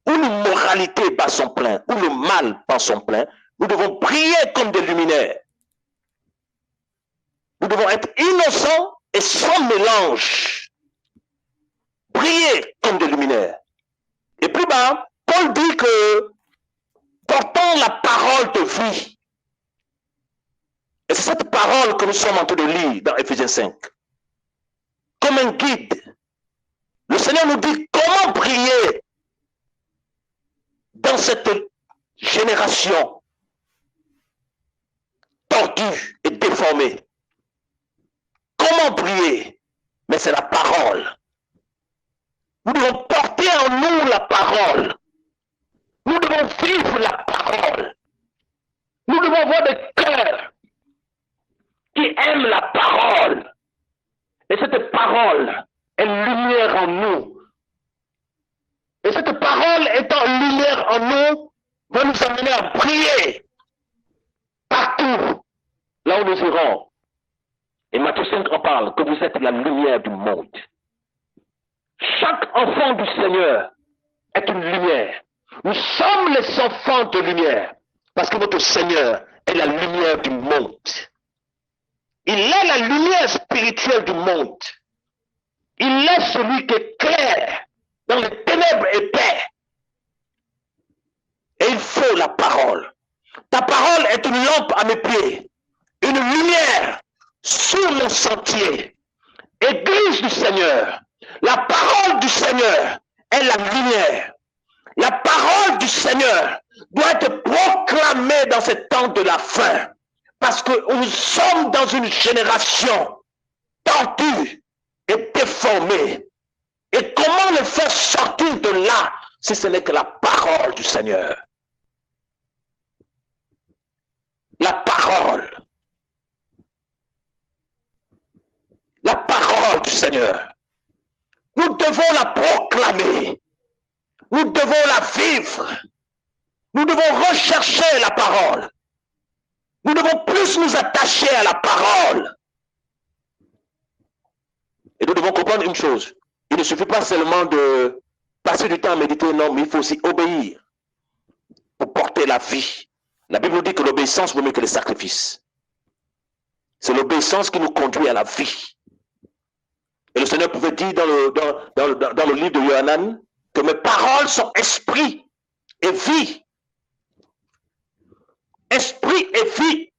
où l'immoralité bat son plein, où le mal bat son plein, nous devons briller comme des luminaires. Nous devons être innocents et sans mélange. Briller comme des luminaires. Et plus bas, Paul dit que portant la parole de vie, et c'est cette parole que nous sommes en train de lire dans Éphésiens 5, comme un guide, le Seigneur nous dit comment briller dans cette génération tordue et déformée. Comment briller? mais c'est la parole. Nous devons porter en nous la parole. Nous devons vivre la parole. Nous devons avoir des cœurs qui aiment la parole. Et cette parole est lumière en nous. Et cette parole étant lumière en nous, va nous amener à prier partout, là où nous irons. Et Matthieu 5 en parle, que vous êtes la lumière du monde. Chaque enfant du Seigneur est une lumière. Nous sommes les enfants de lumière, parce que notre Seigneur est la lumière du monde. Il est la lumière spirituelle du monde. Il est celui qui éclaire dans les ténèbres épais. Et il faut la parole. Ta parole est une lampe à mes pieds, une lumière sur mon sentier. Église du Seigneur, la parole du Seigneur est la lumière. La parole du Seigneur doit être proclamée dans ce temps de la fin. Parce que nous sommes dans une génération tordue et déformée. Et comment le faire sortir de là si ce n'est que la parole du Seigneur? La parole. La parole du Seigneur. Nous devons la proclamer. Nous devons la vivre. Nous devons rechercher la parole. Nous devons plus nous attacher à la parole. Et nous devons comprendre une chose. Il ne suffit pas seulement de passer du temps à méditer, non, mais il faut aussi obéir pour porter la vie. La Bible nous dit que l'obéissance vaut mieux que les sacrifices. C'est l'obéissance qui nous conduit à la vie. Et le Seigneur pouvait dire dans le livre de Yohanan que mes paroles sont esprit et vie. Esprit et vie.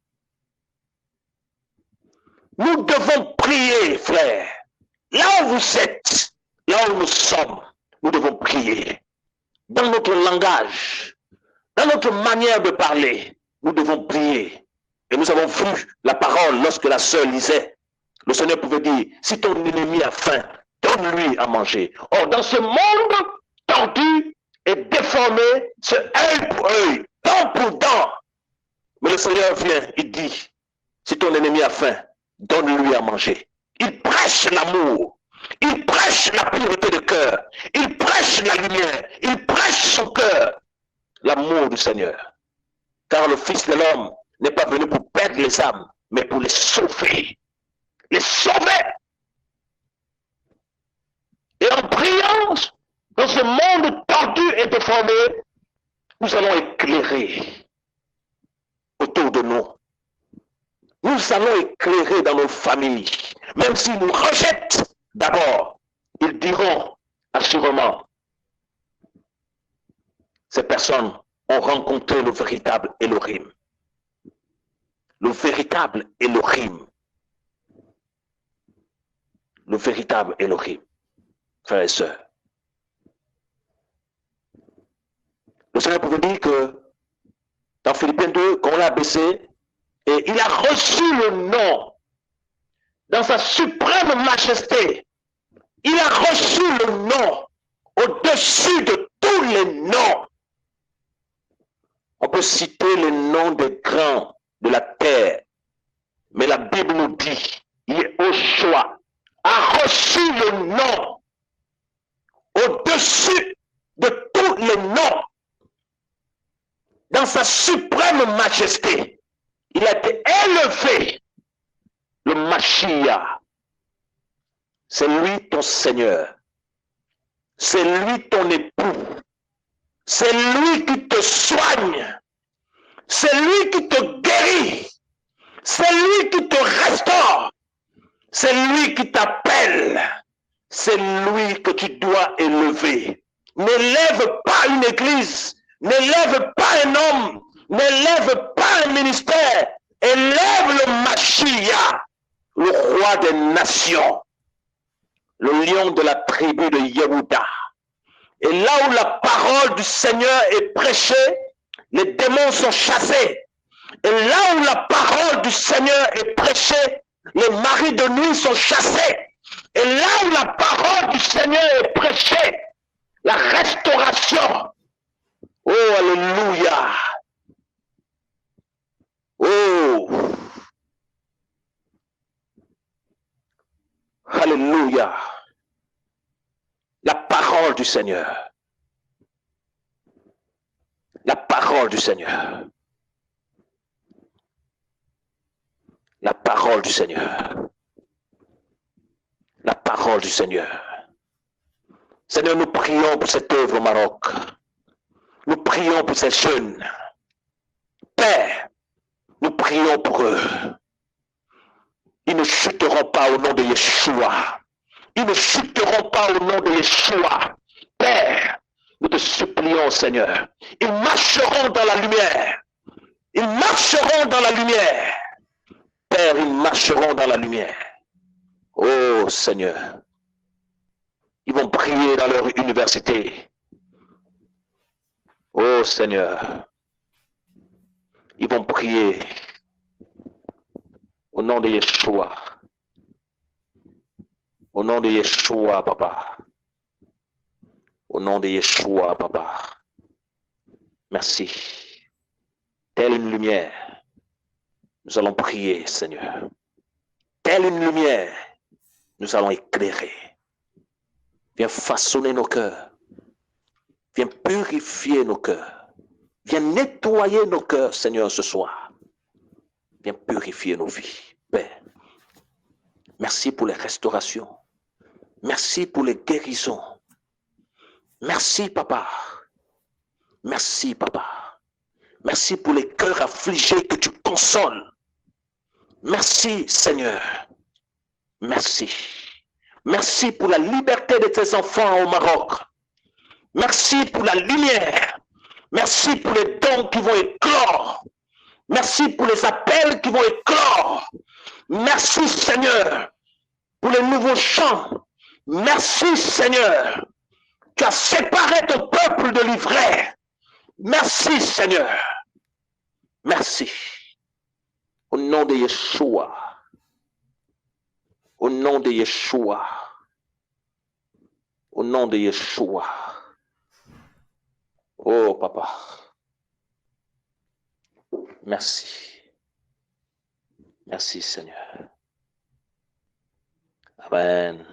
Nous devons prier, frères. Là où vous êtes, là où nous sommes, nous devons prier. Dans notre langage, dans notre manière de parler, nous devons prier. Et nous avons vu la parole lorsque la sœur lisait. Le Seigneur pouvait dire, si ton ennemi a faim, donne-lui à manger. Or, dans ce monde tordu et déformé, c'est œil pour œil, dent pour dent. Mais le Seigneur vient, il dit, si ton ennemi a faim, donne-lui à manger. Il prêche l'amour, il prêche la pureté de cœur, il prêche la lumière, il prêche son cœur, l'amour du Seigneur. Car le Fils de l'homme n'est pas venu pour perdre les âmes, mais pour les sauver. Les sauver. Et en priant dans ce monde tordu et déformé, nous allons éclairer autour de nous. Nous allons éclairer dans nos familles. Même s'ils nous rejettent d'abord, ils diront assurément, ces personnes ont rencontré le véritable Elohim. Le véritable Elohim. Le véritable Elohim. Frères et sœurs. Le Seigneur pouvait dire que dans Philippiens 2, quand on l'a baissé, et il a reçu le nom dans sa suprême majesté. Il a reçu le nom au-dessus de tous les noms. On peut citer les noms des grands de la terre, mais la Bible nous dit, Yeshua a reçu le nom au-dessus de tous les noms. Dans sa suprême majesté, il a été élevé, le Mashiach. C'est lui ton Seigneur. C'est lui ton époux. C'est lui qui te soigne. C'est lui qui te guérit. C'est lui qui te restaure. C'est lui qui t'appelle. C'est lui que tu dois élever. N'élève pas une église. N'élève pas un homme. N'élève pas un ministère. Élève le Mashiach, le roi des nations, le lion de la tribu de Yehuda. Et là où la parole du Seigneur est prêchée, les démons sont chassés. Et là où la parole du Seigneur est prêchée, les maris de nuit sont chassés. Et là où la parole du Seigneur est prêchée, la restauration. Oh, alléluia. Oh, alléluia. La parole du Seigneur. La parole du Seigneur. La parole du Seigneur. La parole du Seigneur. Seigneur, nous prions pour cette œuvre au Maroc. Nous prions pour ces jeunes. Père, nous prions pour eux. Ils ne chuteront pas au nom de Yeshua. Ils ne chuteront pas au nom de Yeshua. Père, nous te supplions, Seigneur. Ils marcheront dans la lumière. Ils marcheront dans la lumière. Père, ils marcheront dans la lumière. Oh, Seigneur. Ils vont prier dans leur université. Oh, Seigneur. Ils vont prier au nom de Yeshua. Au nom de Yeshua, Papa. Au nom de Yeshua, Papa. Merci. Telle une lumière, nous allons prier, Seigneur. Telle une lumière, nous allons éclairer. Viens façonner nos cœurs. Viens purifier nos cœurs. Viens nettoyer nos cœurs, Seigneur, ce soir. Viens purifier nos vies, Père. Merci pour les restaurations. Merci pour les guérisons. Merci, Papa. Merci, Papa. Merci pour les cœurs affligés que tu consoles. Merci, Seigneur. Merci. Merci pour la liberté de tes enfants au Maroc. Merci pour la lumière. Merci pour les dons qui vont éclore. Merci pour les appels qui vont éclore. Merci, Seigneur, pour les nouveaux chants. Merci, Seigneur. Tu as séparé ton peuple de l'ivraie. Merci, Seigneur. Merci. Au nom de Yeshua. Au nom de Yeshua. Au nom de Yeshua. Oh, Papa. Merci. Merci, Seigneur. Amen.